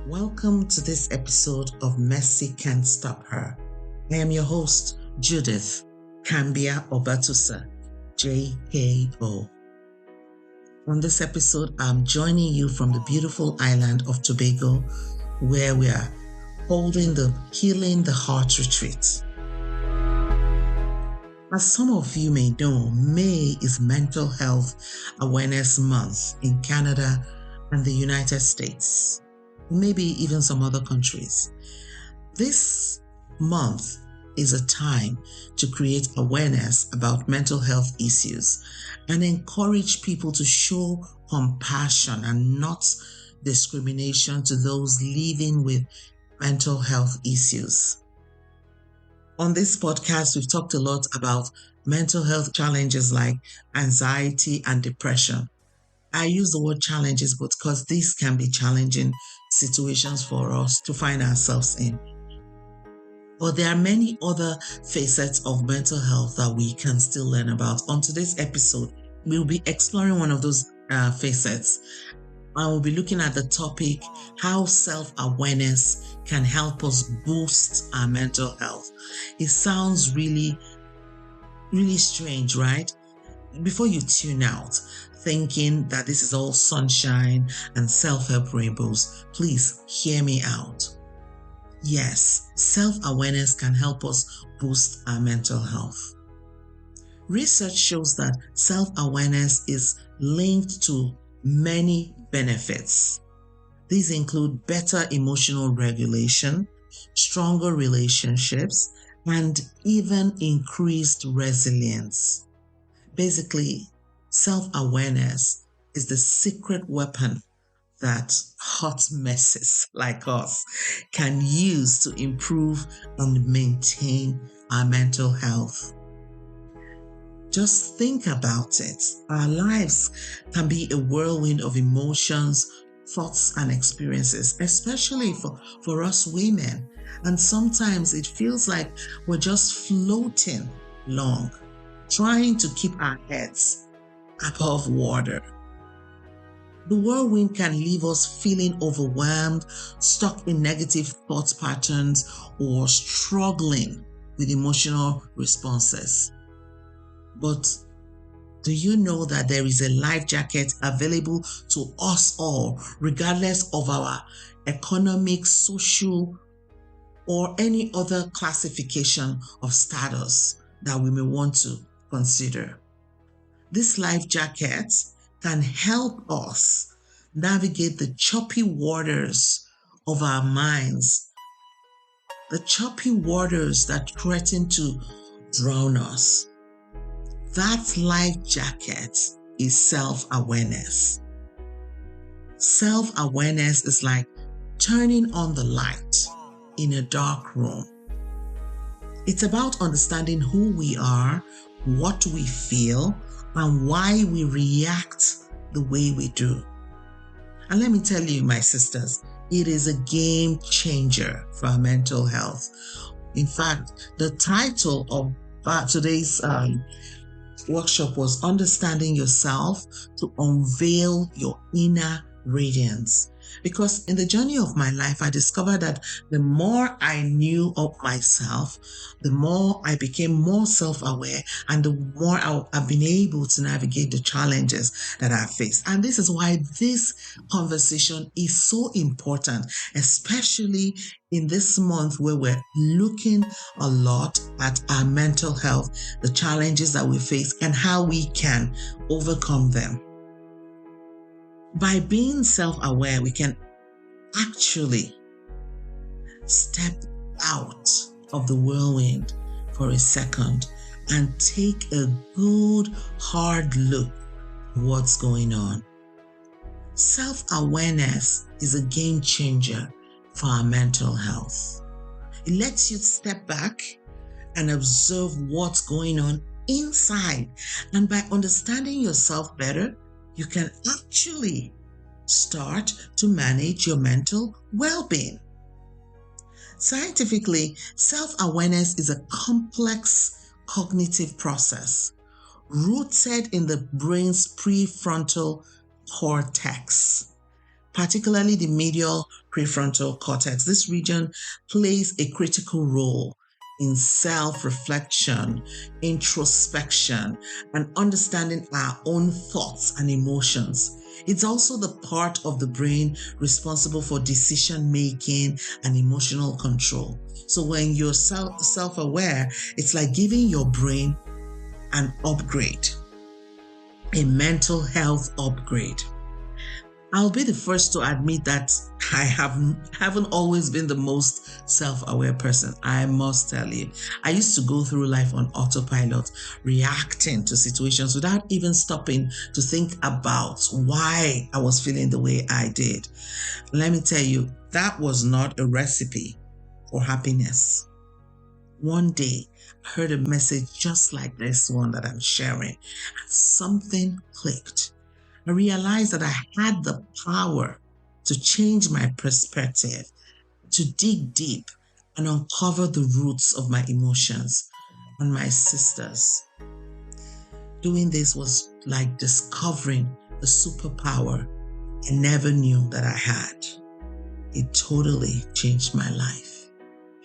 Welcome to this episode of Mercy Can't Stop Her. I am your host, Judith Kambia Obatusa, JKO. On this episode, I'm joining you from the beautiful island of Tobago, where we are holding the Healing the Heart retreat. As some of you may know, May is Mental Health Awareness Month in Canada and the United States, maybe even some other countries. This month is a time to create awareness about mental health issues and encourage people to show compassion and not discrimination to those living with mental health issues. On this podcast, we've talked a lot about mental health challenges like anxiety and depression. I use the word challenges because these can be challenging situations for us to find ourselves in. But there are many other facets of mental health that we can still learn about. On today's episode, we'll be exploring one of those facets. And we'll be looking at the topic, how self-awareness can help us boost our mental health. It sounds really, really strange, right? Before you tune out, thinking that this is all sunshine and self-help rainbows, please hear me out. Yes, self-awareness can help us boost our mental health. Research shows that self-awareness is linked to many benefits. These include better emotional regulation, stronger relationships, and even increased resilience. Basically, self-awareness is the secret weapon that hot messes like us can use to improve and maintain our mental health. Just think about it. Our lives can be a whirlwind of emotions, thoughts, and experiences, especially for us women. And sometimes it feels like we're just floating along, trying to keep our heads above water. The whirlwind can leave us feeling overwhelmed, stuck in negative thought patterns, or struggling with emotional responses. But do you know that there is a life jacket available to us all, regardless of our economic, social, or any other classification of status that we may want to consider? This life jacket can help us navigate the choppy waters of our minds, the choppy waters that threaten to drown us. That life jacket is self-awareness. Self-awareness is like turning on the light in a dark room. It's about understanding who we are, what we feel, and why we react the way we do. And let me tell you, my sisters, it is a game changer for our mental health. In fact, the title of today's workshop was Understanding Yourself to Unveil Your Inner Radiance. Because in the journey of my life, I discovered that the more I knew of myself, the more I became more self-aware, and the more I've been able to navigate the challenges that I face. And this is why this conversation is so important, especially in this month where we're looking a lot at our mental health, the challenges that we face, and how we can overcome them. By being self-aware, we can actually step out of the whirlwind for a second and take a good, hard look at what's going on. Self-awareness is a game changer for our mental health. It lets you step back and observe what's going on inside. And by understanding yourself better, you can actually start to manage your mental well-being. Scientifically, self-awareness is a complex cognitive process rooted in the brain's prefrontal cortex. particularly the medial prefrontal cortex. This region plays a critical role in self-reflection, introspection, and understanding our own thoughts and emotions. It's also the part of the brain responsible for decision making and emotional control. So when you're self-aware, it's like giving your brain an upgrade, a mental health upgrade. I'll be the first to admit that I haven't always been the most self-aware person. I must tell you. I used to go through life on autopilot, reacting to situations without even stopping to think about why I was feeling the way I did. Let me tell you, that was not a recipe for happiness. One day, I heard a message just like this one that I'm sharing, and something clicked. I realized that I had the power to change my perspective, to dig deep and uncover the roots of my emotions. And my sisters, doing this was like discovering a superpower I never knew that I had. It totally changed my life.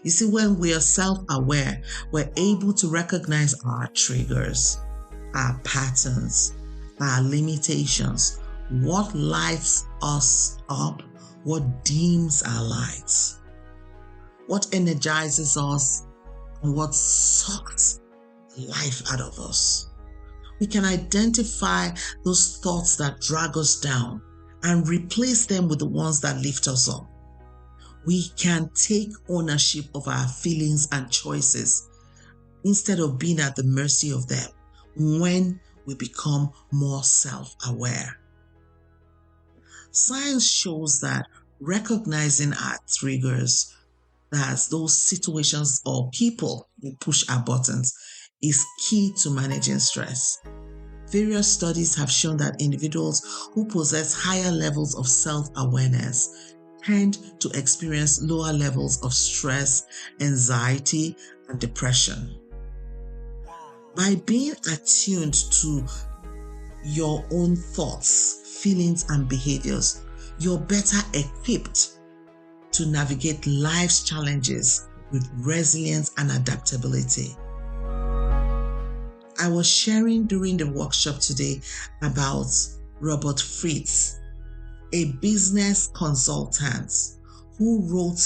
You see, when we are self-aware, we're able to recognize our triggers, our patterns, our limitations, what lights us up, what dims our lights, what energizes us, and what sucks life out of us. We can identify those thoughts that drag us down and replace them with the ones that lift us up. We can take ownership of our feelings and choices instead of being at the mercy of them when we become more self-aware. Science shows that recognizing our triggers, as those situations or people who push our buttons, is key to managing stress. Various studies have shown that individuals who possess higher levels of self-awareness tend to experience lower levels of stress, anxiety, and depression. By being attuned to your own thoughts, feelings, and behaviors, you're better equipped to navigate life's challenges with resilience and adaptability. I was sharing during the workshop today about Robert Fritz, a business consultant who wrote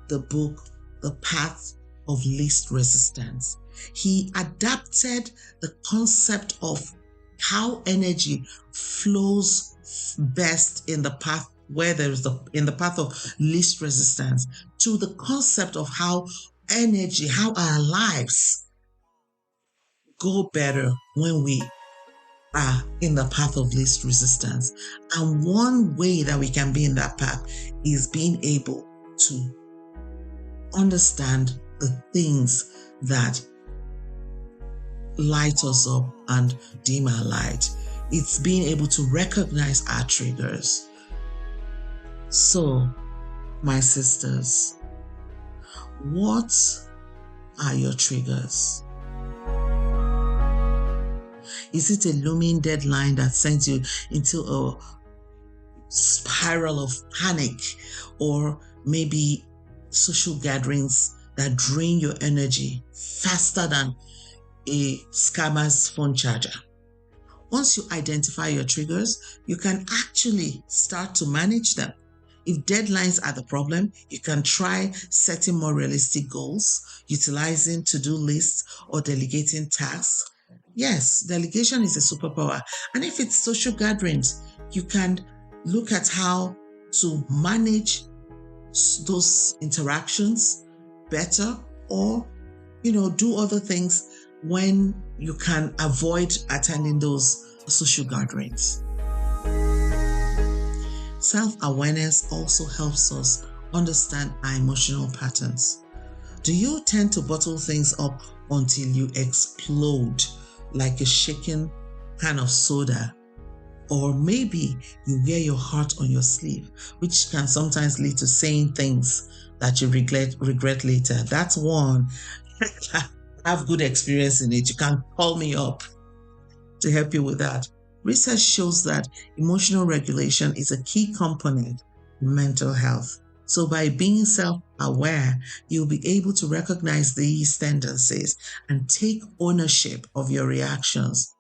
the book, The Path of Least Resistance. He adapted the concept of how energy flows best in the path where there is in the path of least resistance to the concept of how our lives go better when we are in the path of least resistance. And one way that we can be in that path is being able to understand the things that light us up and dim our light. It's being able to recognize our triggers. So, my sisters, what are your triggers? Is it a looming deadline that sends you into a spiral of panic, or maybe social gatherings that drain your energy faster than a scammer's phone charger? Once you identify your triggers, you can actually start to manage them. If deadlines are the problem, you can try setting more realistic goals, utilizing to-do lists, or delegating tasks. Yes, delegation is a superpower. And if it's social gatherings, you can look at how to manage those interactions better, or, do other things when you can avoid attending those social gatherings. Self-awareness also helps us understand our emotional patterns. Do you tend to bottle things up until you explode like a shaken can of soda? Or maybe you wear your heart on your sleeve, which can sometimes lead to saying things that you regret later. That's one. I have good experience in it. You can call me up to help you with that. Research shows that emotional regulation is a key component in mental health. So by being self-aware, you'll be able to recognize these tendencies and take ownership of your reactions.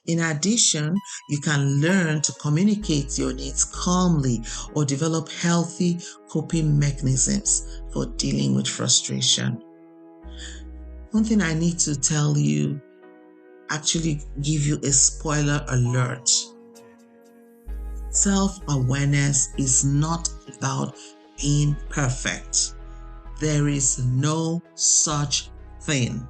In addition, you can learn to communicate your needs calmly or develop healthy coping mechanisms for dealing with frustration. One thing I need to tell you, actually give you a spoiler alert. Self-awareness is not about being perfect. There is no such thing.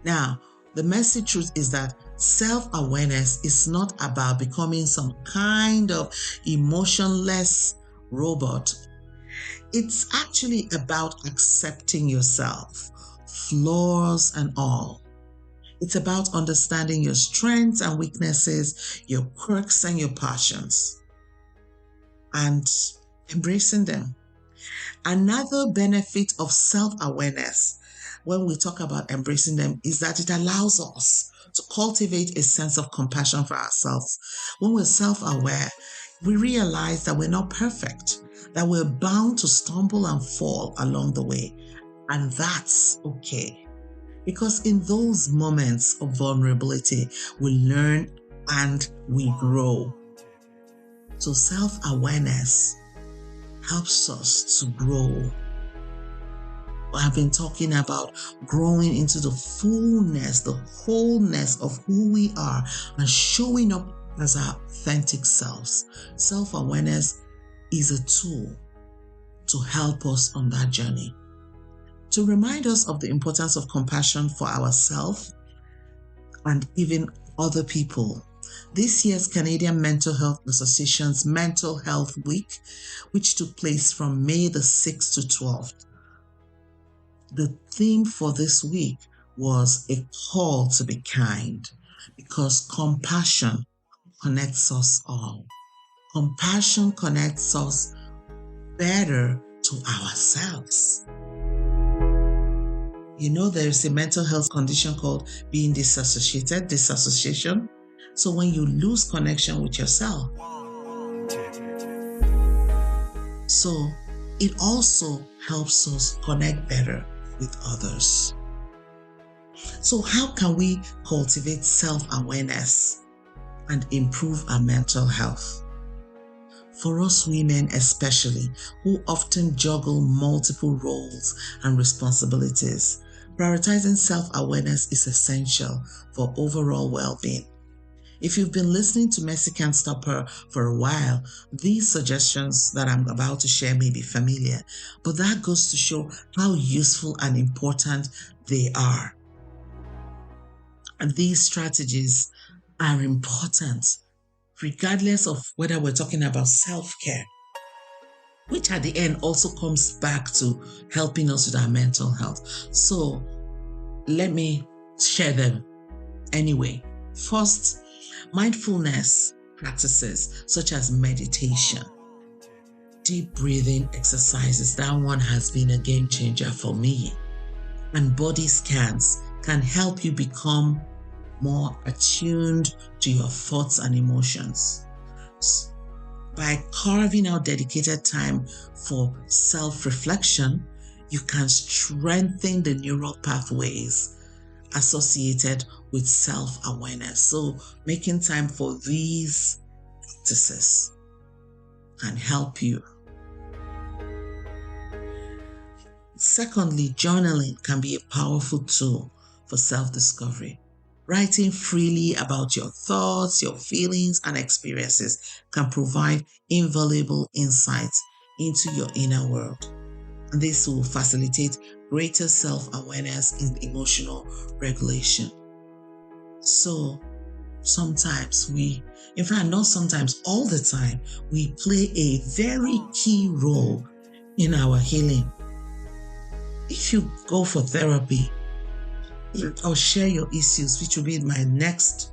Now, the messy truth is that self-awareness is not about becoming some kind of emotionless robot. It's actually about accepting yourself, flaws and all. It's about understanding your strengths and weaknesses, your quirks and your passions, and embracing them. Another benefit of self-awareness, when we talk about embracing them, is that it allows us to cultivate a sense of compassion for ourselves. When we're self-aware, we realize that we're not perfect, that we're bound to stumble and fall along the way, and that's okay. Because in those moments of vulnerability, we learn and we grow. So self-awareness helps us to grow. I've been talking about growing into the fullness, the wholeness of who we are and showing up as our authentic selves. Self-awareness is a tool to help us on that journey, to remind us of the importance of compassion for ourselves and even other people. This year's Canadian Mental Health Association's Mental Health Week, which took place from May the 6th to 12th, the theme for this week was a call to be kind, because compassion connects us all. Compassion connects us better to ourselves. You know, there's a mental health condition called being disassociation. So when you lose connection with yourself. So it also helps us connect better with others. So how can we cultivate self-awareness and improve our mental health? For us women especially, who often juggle multiple roles and responsibilities, prioritizing self-awareness is essential for overall well-being. If you've been listening to Mercy Can't Stop Her for a while, these suggestions that I'm about to share may be familiar, but that goes to show how useful and important they are. And these strategies are important, regardless of whether we're talking about self-care, which at the end also comes back to helping us with our mental health. So let me share them anyway. First, mindfulness practices such as meditation, deep breathing exercises. That one has been a game changer for me. And body scans can help you become more attuned to your thoughts and emotions. By carving out dedicated time for self-reflection, you can strengthen the neural pathways associated with self-awareness. So making time for these practices can help you. Secondly, journaling can be a powerful tool for self-discovery. Writing freely about your thoughts, your feelings, and experiences can provide invaluable insights into your inner world. And this will facilitate greater self-awareness and emotional regulation. So sometimes not sometimes, all the time, we play a very key role in our healing. If you go for therapy or share your issues, which will be my next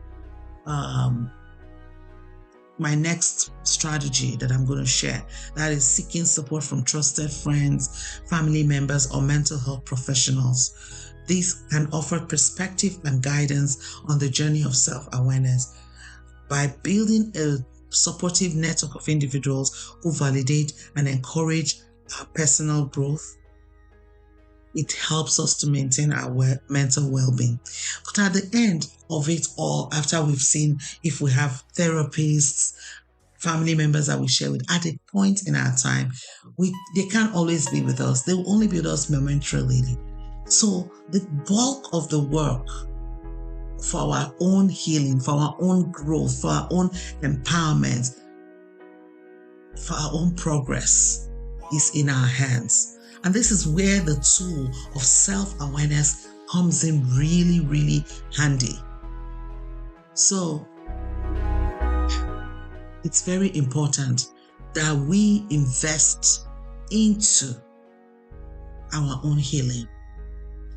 strategy that I'm going to share, that is seeking support from trusted friends, family members, or mental health professionals. These can offer perspective and guidance on the journey of self-awareness. by building a supportive network of individuals who validate and encourage our personal growth. It helps us to maintain our mental well-being. But at the end of it all, after we've seen if we have therapists, family members that we share with, at a point in our time, they can't always be with us. They will only be with us momentarily. So the bulk of the work for our own healing, for our own growth, for our own empowerment, for our own progress is in our hands. And this is where the tool of self-awareness comes in really, really handy. So it's very important that we invest into our own healing.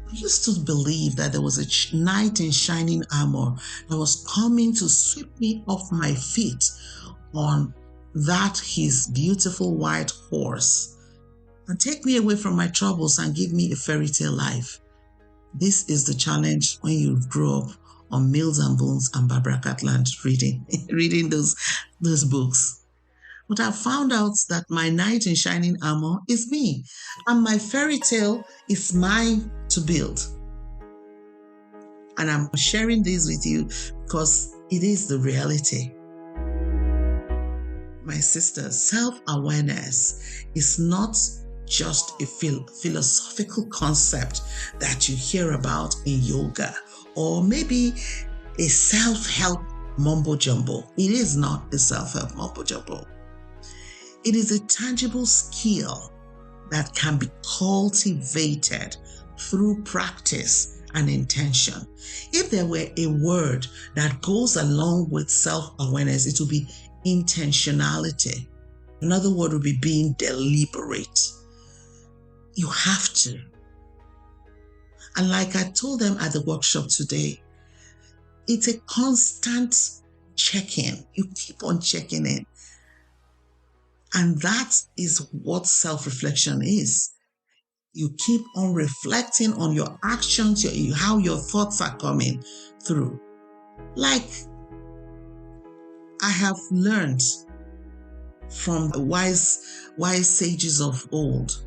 I used to believe that there was a knight in shining armor that was coming to sweep me off my feet on that his beautiful white horse and take me away from my troubles and give me a fairy tale life. This is the challenge when you grow up on Mills and Bones and Barbara Catland reading those books. But I found out that my knight in shining armor is me, and my fairy tale is mine to build. And I'm sharing this with you because it is the reality. My sisters, self-awareness is not just a philosophical concept that you hear about in yoga or maybe a self-help mumbo-jumbo. It is not a self-help mumbo-jumbo. It is a tangible skill that can be cultivated through practice and intention. If there were a word that goes along with self-awareness, it would be intentionality. Another word would be being deliberate. You have to. And like I told them at the workshop today, it's a constant check-in. You keep on checking in. And that is what self-reflection is. You keep on reflecting on your actions, how your thoughts are coming through. Like I have learned from the wise sages of old,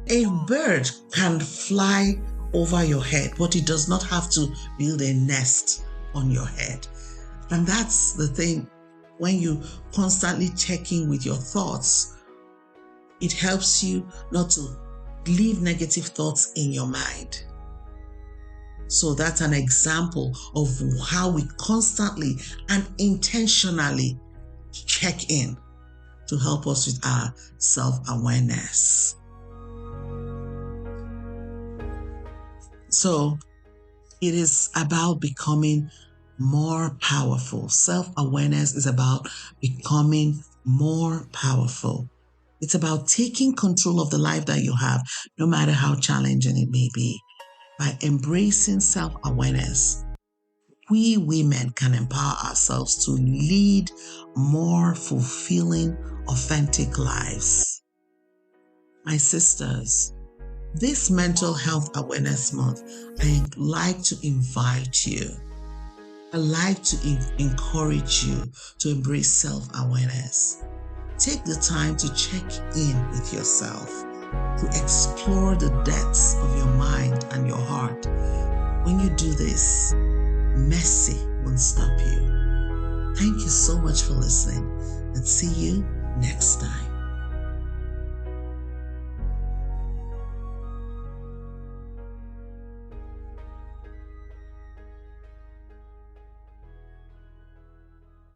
a bird can fly over your head, but it does not have to build a nest on your head. And that's the thing. When you constantly check in with your thoughts, it helps you not to leave negative thoughts in your mind. So that's an example of how we constantly and intentionally check in to help us with our self-awareness. So it is about becoming more powerful. Self-awareness is about becoming more powerful. It's about taking control of the life that you have, no matter how challenging it may be. By embracing self-awareness, we women can empower ourselves to lead more fulfilling, authentic lives. My sisters, this Mental Health Awareness Month, I'd like to invite you. I'd like to encourage you to embrace self-awareness. Take the time to check in with yourself, to explore the depths of your mind and your heart. When you do this, mercy won't stop you. Thank you so much for listening, and see you next time.